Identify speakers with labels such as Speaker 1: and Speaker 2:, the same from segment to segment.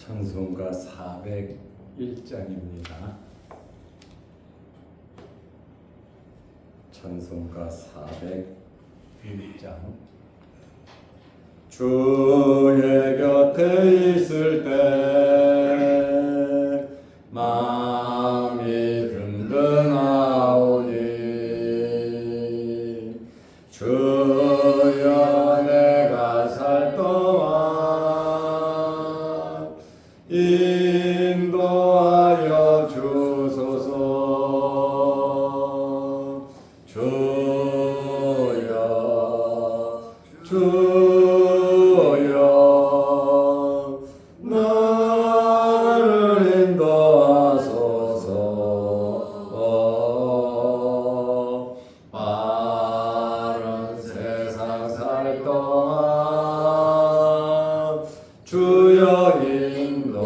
Speaker 1: 찬송가 401장입니다. 찬송가 401장. 주의 곁에 있을 때 마음이 든든하오니 주여 내가 살 동안 인도하여 주소서. 주여 나를 인도하소서. 빠른 세상 살 동안 주여 인도하소서.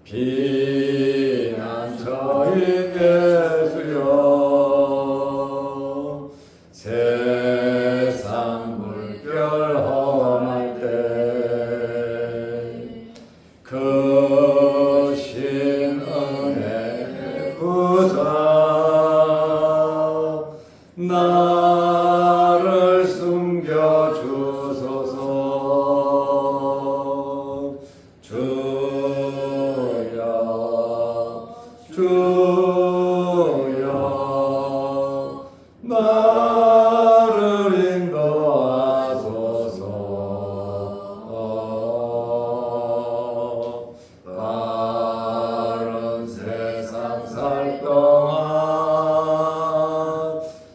Speaker 1: 피난처인 예수여 세상 물결 험할 때 크신 은혜 부사 나를 숨겨 주소서. 주여 나를 인도하소서. 빠른 세상 살 동안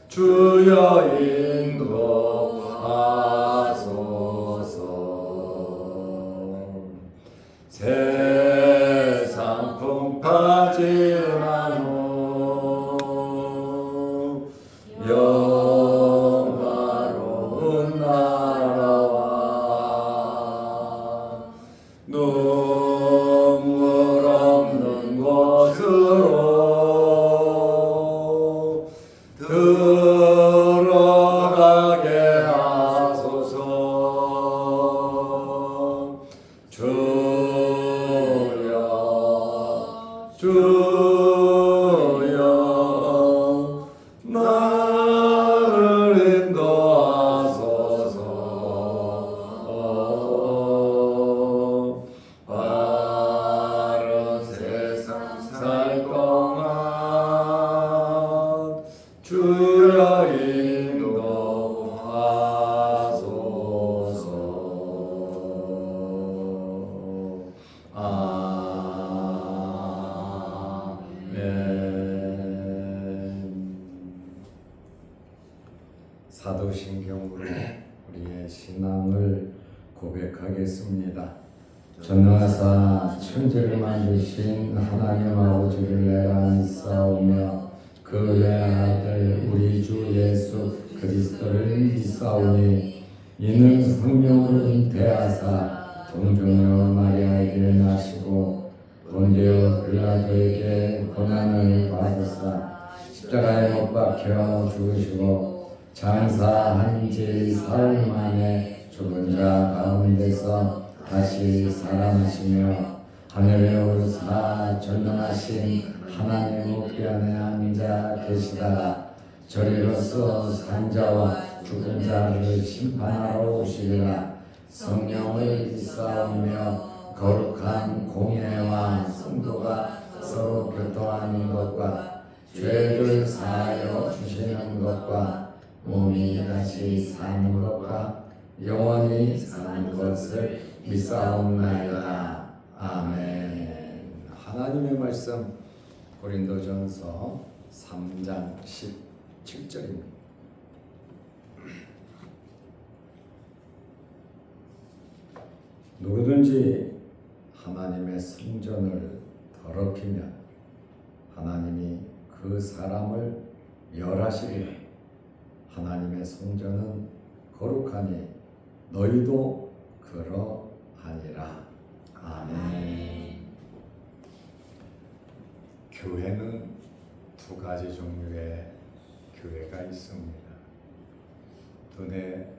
Speaker 1: 주여 인도하소서. 세상 풍파지만 후 영화로운 나라와 눈물 없는 곳으로 들어가게 하소서. 주여 나를 인도하소서. 빠른 세상 살 동안 주여 인도하소서. 사도신경으로 우리의 신앙을 고백하겠습니다. 전능하사 천지를 만드신 하나님 아버지를 내가 믿사오며 그 외아들 우리 주 예수 그리스도를 믿사오니 이는 성령으로 잉태하사 동정녀 마리아에게 나시고 본디오 빌라도에게 고난을 받으사 십자가에 못 박혀 죽으시고 장사한 지 사흘 만에 죽은 자 가운데서 다시 살아나시며 하늘에 오르사 전능하신 하나님 우편에 앉아 계시다가 저리로서 산자와 죽은 자를 심판하러 오시리라. 성령을 믿사오며 거룩한 공예와 성도가 서로 교통하는 것과 죄를 사하여 주시는 것과 몸이 다시 사는 것과 영원히 사는 것을 믿사옵나이다. 아멘. 하나님의 말씀 고린도전서 3장 17절입니다. 누구든지 하나님의 성전을 더럽히면 하나님이 그 사람을 멸하시리라. 하나님의 성전은 거룩하니 너희도 그러하니라. 아멘. 교회는 두 가지 종류의 교회가 있습니다. 눈에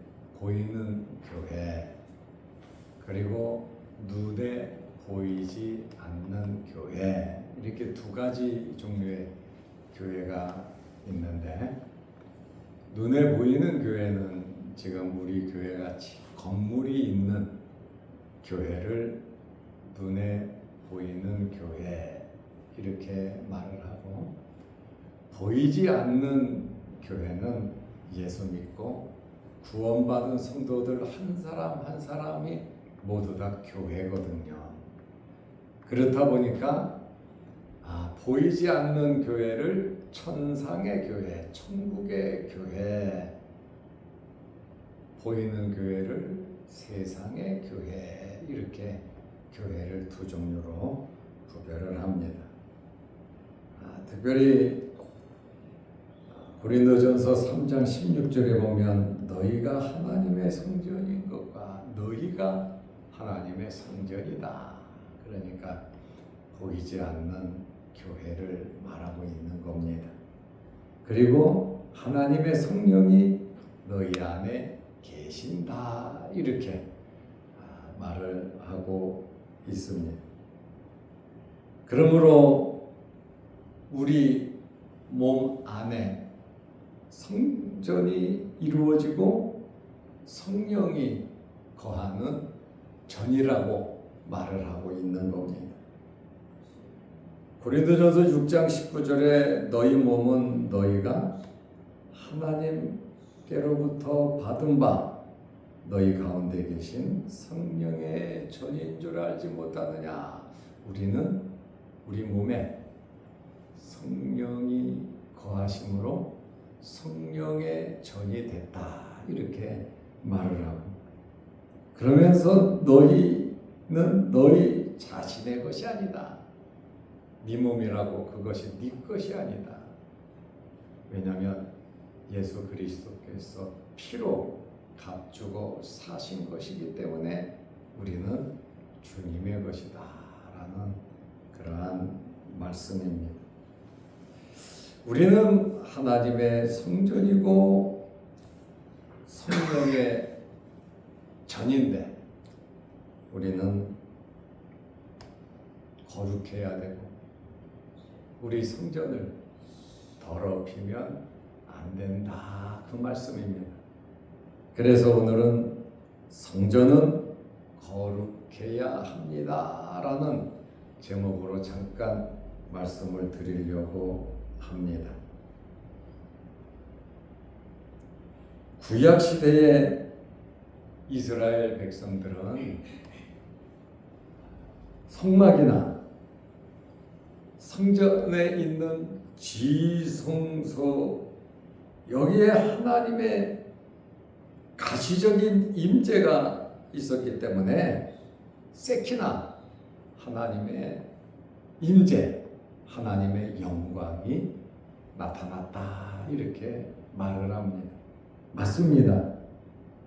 Speaker 1: 보이는 교회, 그리고 눈에 보이지 않는 교회, 이렇게 두 가지 종류의 교회가 있는데, 눈에 보이는 교회는 지금 우리 교회같이 건물이 있는 교회를 눈에 보이는 교회 이렇게 말을 하고, 보이지 않는 교회는 예수 믿고 구원받은 성도들 한 사람 한 사람이 모두 다 교회거든요. 그렇다 보니까 보이지 않는 교회를 천상의 교회, 천국의 교회, 보이는 교회를 세상의 교회, 이렇게 교회를 두 종류로 구별을 합니다. 특별히 고린도전서 3장 16절에 보면 너희가 하나님의 성전인 것과 너희가 하나님의 성전이다. 그러니까 보이지 않는 교회를 말하고 있는 겁니다. 그리고 하나님의 성령이 너희 안에 계신다. 이렇게 말을 하고 있습니다. 그러므로 우리 몸 안에 성전이 이루어지고 성령이 거하는 전이라고 말을 하고 있는 겁니다. 고린도전서 6장 19절에 너희 몸은 너희가 하나님께로부터 받은 바 너희 가운데 계신 성령의 전인 줄 알지 못하느냐. 우리는 우리 몸에 성령이 거하심으로 성령의 전이 됐다. 이렇게 말을 하고, 그러면서 너희는 너희 자신의 것이 아니다. 네 몸이라고 그것이 네 것이 아니다. 왜냐하면 예수 그리스도께서 피로 값주고 사신 것이기 때문에 우리는 주님의 것이다 라는 그러한 말씀입니다. 우리는 하나님의 성전이고 성령의 전인데 우리는 거룩해야 되고 우리 성전을 더럽히면 안 된다, 그 말씀입니다. 그래서 오늘은 성전은 거룩해야 합니다 라는 제목으로 잠깐 말씀을 드리려고 합니다. 구약 시대의 이스라엘 백성들은 성막이나 성전에 있는 지성소, 여기에 하나님의 가시적인 임재가 있었기 때문에 세키나 하나님의 임재, 하나님의 영광이 나타났다, 이렇게 말을 합니다. 맞습니다.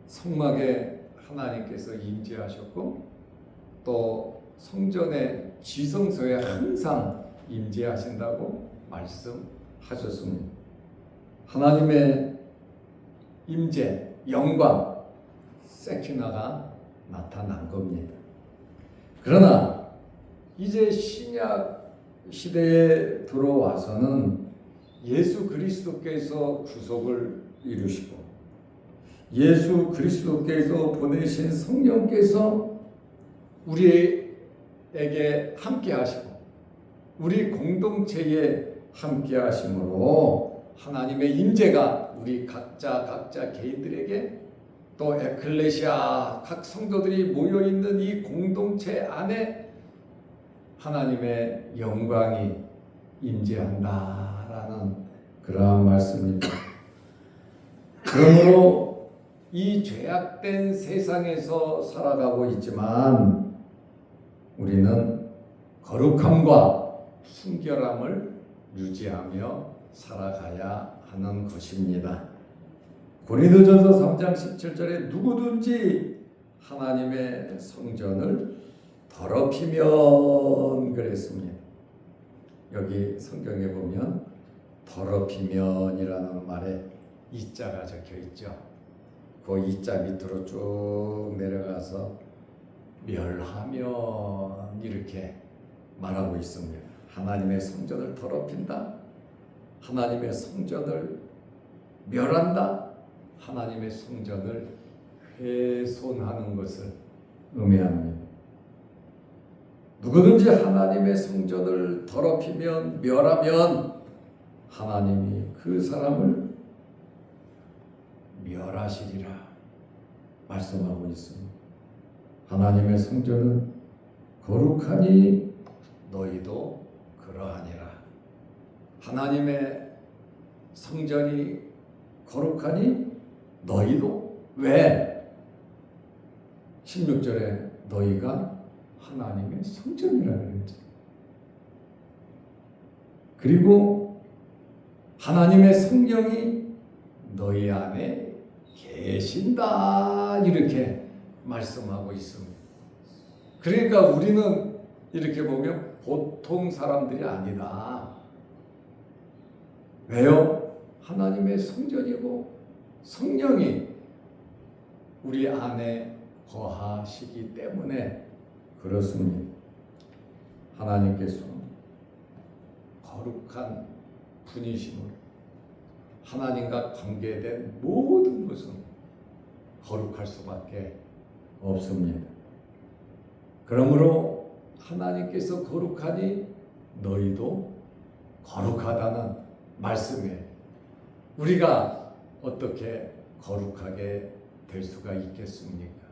Speaker 1: 성막에 하나님께서 임재하셨고 또 성전의 지성소에 항상 임재하신다고 말씀하셨습니다. 하나님의 임재, 영광, 세키나가 나타난 겁니다. 그러나 이제 신약 시대에 들어와서는 예수 그리스도께서 구속을 이루시고 예수 그리스도께서 보내신 성령께서 우리에게 함께 하시고 우리 공동체에 함께 하심으로 하나님의 임재가 우리 각자 개인들에게 또 에클레시아 각 성도들이 모여있는 이 공동체 안에 하나님의 영광이 임재한다라는 그러한 말씀입니다. 그러므로 이 죄악된 세상에서 살아가고 있지만 우리는 거룩함과 순결함을 유지하며 살아가야 하는 것입니다. 고린도전서 3장 17절에 누구든지 하나님의 성전을 더럽히면 그랬습니다. 여기 성경에 보면 더럽히면이라는 말에 이자가 적혀 있죠. 그 이자 밑으로 쭉 내려가서 멸하면 이렇게 말하고 있습니다. 하나님의 성전을 더럽힌다. 하나님의 성전을 멸한다. 하나님의 성전을 훼손하는 것을 의미합니다. 누구든지 하나님의 성전을 더럽히면 멸하면 하나님이 그 사람을 멸하시리라 말씀하고 있습니다. 하나님의 성전은 거룩하니 너희도 그러하니라. 하나님의 성전이 거룩하니 너희도 왜? 16절에 너희가 하나님의 성전이라 그랬죠. 그리고 하나님의 성령이 너희 안에 계신다 이렇게 말씀하고 있습니다. 그러니까 우리는 이렇게 보면 보통 사람들이 아니다. 왜요? 하나님의 성전이고 성령이 우리 안에 거하시기 때문에 그렇습니다. 하나님께서 거룩한 분이심으로 하나님과 관계된 모든 것은 거룩할 수밖에 없습니다. 그러므로 하나님께서 거룩하니 너희도 거룩하다는 말씀에 우리가 어떻게 거룩하게 될 수가 있겠습니까?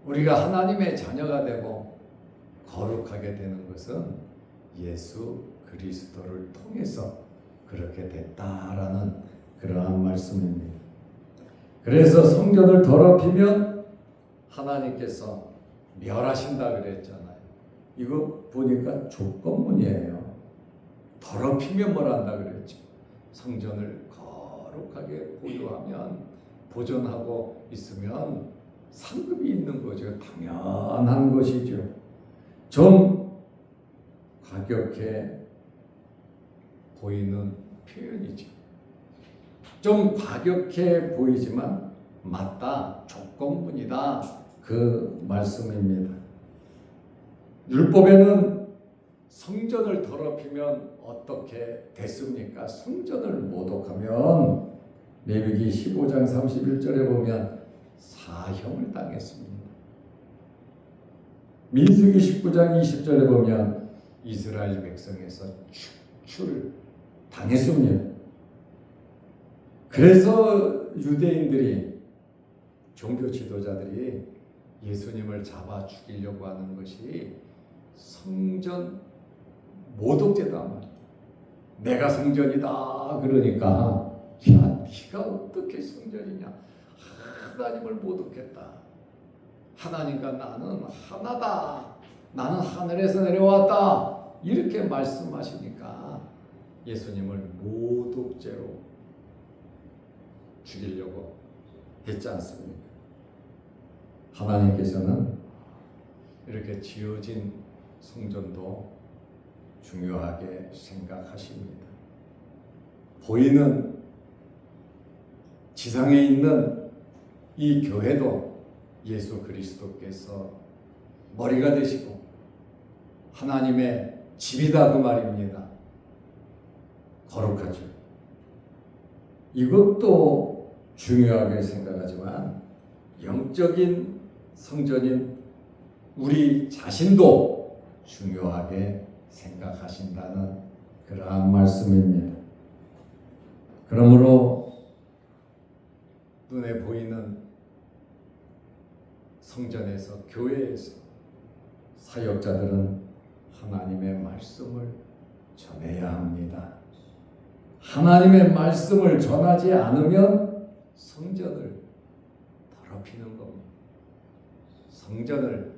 Speaker 1: 우리가 하나님의 자녀가 되고 거룩하게 되는 것은 예수 그리스도를 통해서 그렇게 됐다라는 그러한 말씀입니다. 그래서 성전을 더럽히면 하나님께서 멸하신다 그랬잖아요. 이거 보니까 조건문이에요. 더럽히면 뭘 한다 그랬죠. 성전을 거룩하게 보존하고 있으면 상급이 있는 거죠. 당연한 것이죠. 좀 과격해 보이는 표현이죠. 좀 과격해 보이지만 맞다, 조건문이다 그 말씀입니다. 율법에는 성전을 더럽히면 어떻게 됐습니까? 성전을 모독하면 레위기 15장 31절에 보면 사형을 당했습니다. 민수기 19장 20절에 보면 이스라엘 백성에서 축출 당했습니다. 그래서 유대인들이 종교 지도자들이 예수님을 잡아 죽이려고 하는 것이 성전 모독죄다 말이야. 내가 성전이다 그러니까 야 네가 어떻게 성전이냐. 하나님을 모독했다. 하나님과 나는 하나다. 나는 하늘에서 내려왔다. 이렇게 말씀하시니까 예수님을 모독죄로 죽이려고 했지 않습니까? 하나님께서는 이렇게 지어진 성전도 중요하게 생각하십니다. 보이는 지상에 있는 이 교회도 예수 그리스도께서 머리가 되시고 하나님의 집이다 그 말입니다. 거룩하죠. 이것도 중요하게 생각하지만 영적인 성전인 우리 자신도 중요하게 생각하신다는 그러한 말씀입니다. 그러므로 눈에 보이는 성전에서 교회에서 사역자들은 하나님의 말씀을 전해야 합니다. 하나님의 말씀을 전하지 않으면 성전을 더럽히는 겁니다. 성전을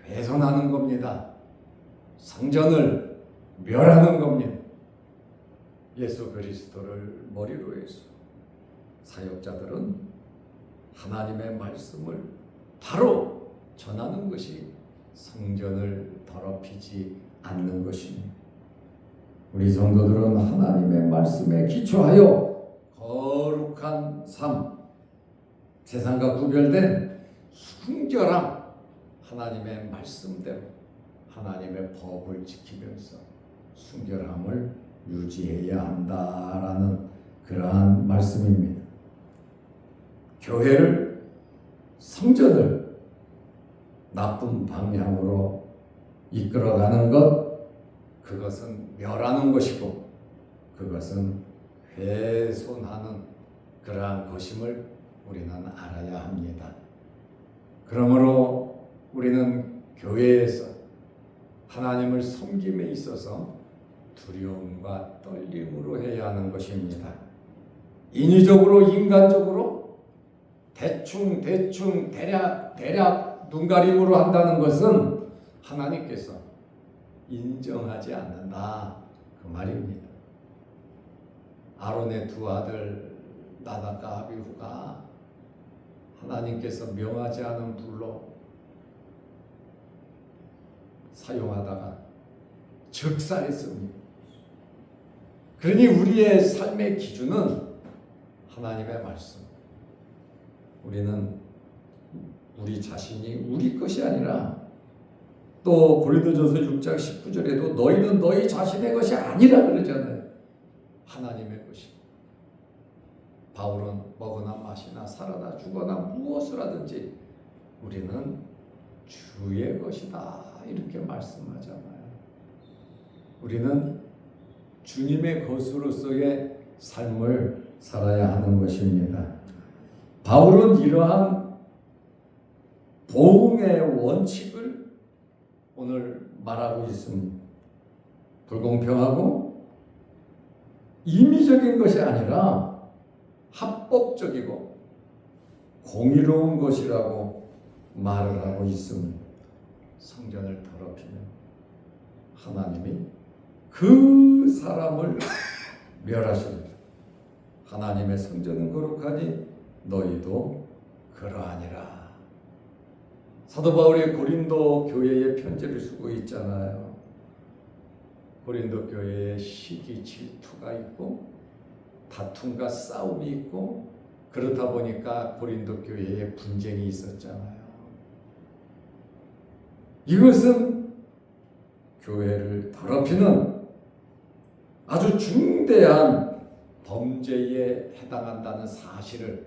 Speaker 1: 훼손하는 겁니다. 성전을 멸하는 겁니다. 예수 그리스도를 머리로 해서 사역자들은 하나님의 말씀을 바로 전하는 것이 성전을 더럽히지 않는 것입니다. 우리 성도들은 하나님의 말씀에 기초하여 거룩한 삶, 세상과 구별된 순결함, 하나님의 말씀대로 하나님의 법을 지키면서 순결함을 유지해야 한다라는 그러한 말씀입니다. 교회를, 성전을 나쁜 방향으로 이끌어가는 것, 그것은 멸하는 것이고 그것은 훼손하는 그러한 것임을 우리는 알아야 합니다. 그러므로 우리는 교회에서 하나님을 섬김에 있어서 두려움과 떨림으로 해야 하는 것입니다. 인위적으로, 인간적으로 대충 대략 눈가림으로 한다는 것은 하나님께서 인정하지 않는다, 그 말입니다. 아론의 두 아들 나답과 아비후가 하나님께서 명하지 않은 불로 사용하다가 적살했습니다. 그러니 우리의 삶의 기준은 하나님의 말씀. 우리는 우리 자신이 우리 것이 아니라, 또 고린도전서 6장 19절에도 너희는 너희 자신의 것이 아니라 그러잖아요. 하나님의 것이. 바울은 먹으나 마시나 살아나 죽어나 무엇을 하든지 우리는 주의 것이다, 이렇게 말씀하잖아요. 우리는 주님의 것으로서의 삶을 살아야 하는 것입니다. 바울은 이러한 보응의 원칙을 오늘 말하고 있습니다. 불공평하고 임의적인 것이 아니라 합법적이고 공의로운 것이라고 말을 하고 있습니다. 성전을 더럽히면 하나님이 그 사람을 멸하십니다. 하나님의 성전은 거룩하니 너희도 그러하니라. 사도 바울이 고린도 교회에 편지를 쓰고 있잖아요. 고린도 교회에 시기 질투가 있고 다툼과 싸움이 있고, 그렇다 보니까 고린도 교회에 분쟁이 있었잖아요. 이것은 교회를 더럽히는 아주 중대한 범죄에 해당한다는 사실을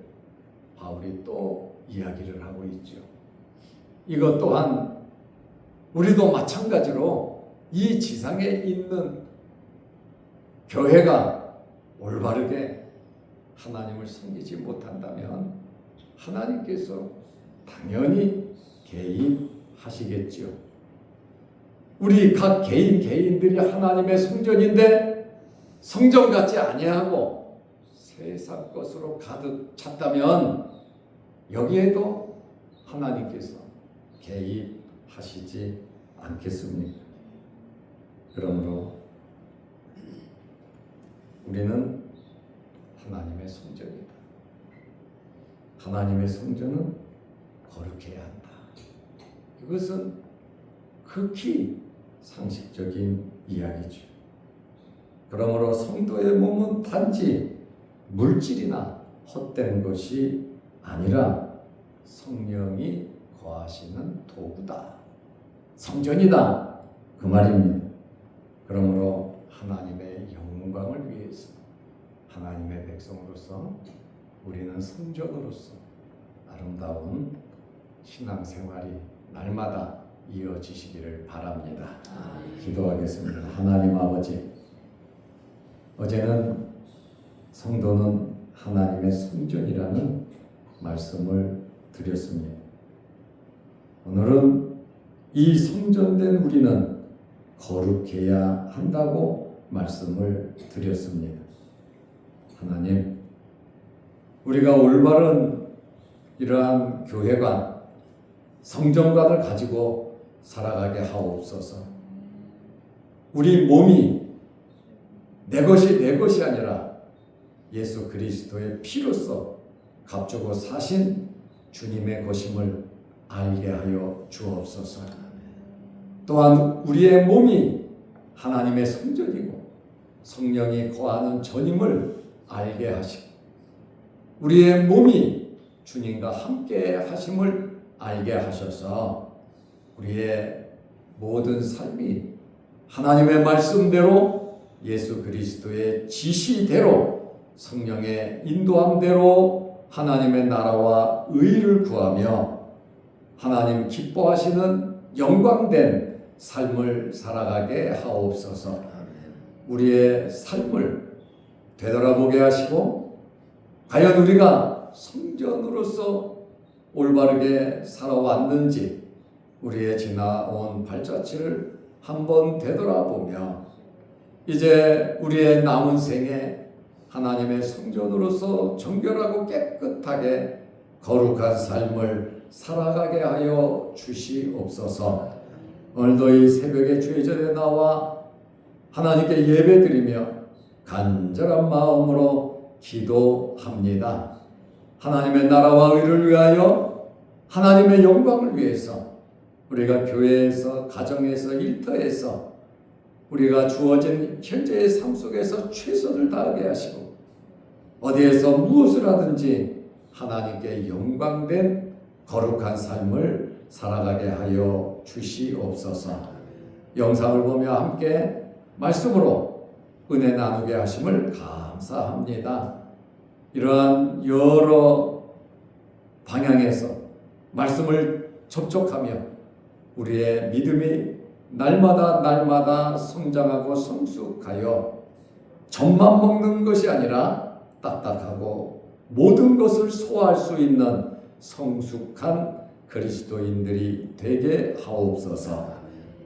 Speaker 1: 바울이 또 이야기를 하고 있죠. 이것 또한 우리도 마찬가지로 이 지상에 있는 교회가 올바르게 하나님을 섬기지 못한다면 하나님께서 당연히 개입하시겠지요. 우리 각 개인들이 하나님의 성전인데 성전 같지 아니하고 세상 것으로 가득 찼다면 여기에도 하나님께서 개입하시지 않겠습니까? 그러므로 우리는 하나님의 성전이다. 하나님의 성전은 거룩해야 한다. 이것은 극히 상식적인 이야기죠. 그러므로 성도의 몸은 단지 물질이나 헛된 것이 아니라 성령이 거하시는 도구다, 성전이다, 그 말입니다. 그러므로 하나님의 영광을 위해서 하나님의 백성으로서 우리는 성전으로서 아름다운 신앙생활이 날마다 이어지시기를 바랍니다. 기도하겠습니다. 하나님 아버지, 어제는 성도는 하나님의 성전이라는 말씀을 드렸습니다. 오늘은 이 성전된 우리는 거룩해야 한다고 말씀을 드렸습니다. 하나님, 우리가 올바른 이러한 교회관, 성전관을 가지고 살아가게 하옵소서. 우리 몸이 내 것이 아니라 예수 그리스도의 피로써 값주고 사신 주님의 것임을 알게 하여 주옵소서. 또한 우리의 몸이 하나님의 성전이고 성령이 거하는 전임을 알게 하시고, 우리의 몸이 주님과 함께 하심을 알게 하셔서 우리의 모든 삶이 하나님의 말씀대로 예수 그리스도의 지시대로 성령의 인도함대로 하나님의 나라와 의를 구하며 하나님 기뻐하시는 영광된 삶을 살아가게 하옵소서. 우리의 삶을 되돌아보게 하시고 과연 우리가 성전으로서 올바르게 살아왔는지 우리의 지나온 발자취를 한번 되돌아보며 이제 우리의 남은 생에 하나님의 성전으로서 정결하고 깨끗하게 거룩한 삶을 살아가게 하여 주시옵소서. 오늘도 이 새벽에 주의 전에 나와 하나님께 예배드리며 간절한 마음으로 기도합니다. 하나님의 나라와 의를 위하여 하나님의 영광을 위해서 우리가 교회에서 가정에서 일터에서 우리가 주어진 현재의 삶 속에서 최선을 다하게 하시고 어디에서 무엇을 하든지 하나님께 영광된 거룩한 삶을 살아가게 하여 주시옵소서. 영상을 보며 함께 말씀으로 은혜 나누게 하심을 감사합니다. 이러한 여러 방향에서 말씀을 접촉하며 우리의 믿음이 날마다 성장하고 성숙하여 젖만 먹는 것이 아니라 딱딱하고 모든 것을 소화할 수 있는 성숙한 그리스도인들이 되게 하옵소서.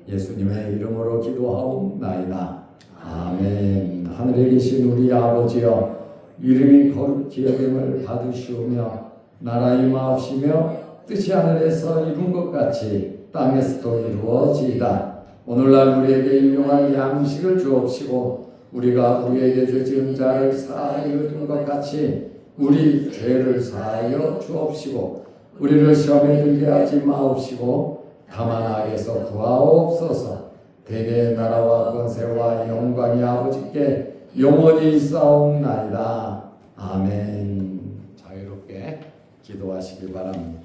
Speaker 1: 예수님의 이름으로 기도하옵나이다. 아멘. 하늘에 계신 우리 아버지여, 이름이 거룩히 여김을 받으시오며 나라 임하옵시며 뜻이 하늘에서 이룬 것 같이 땅에서도 이루어지이다. 오늘날 우리에게 일용할 양식을 주옵시고 우리가 우리에게 죄지은 자를 사하여 준 것 같이 우리 죄를 사하여 주옵시고 우리를 시험에 들게 하지 마옵시고 다만 악에서 구하옵소서. 대개의 나라와 권세와 영광이 아버지께 영원히 있사옵나이다. 아멘. 자유롭게 기도하시기 바랍니다.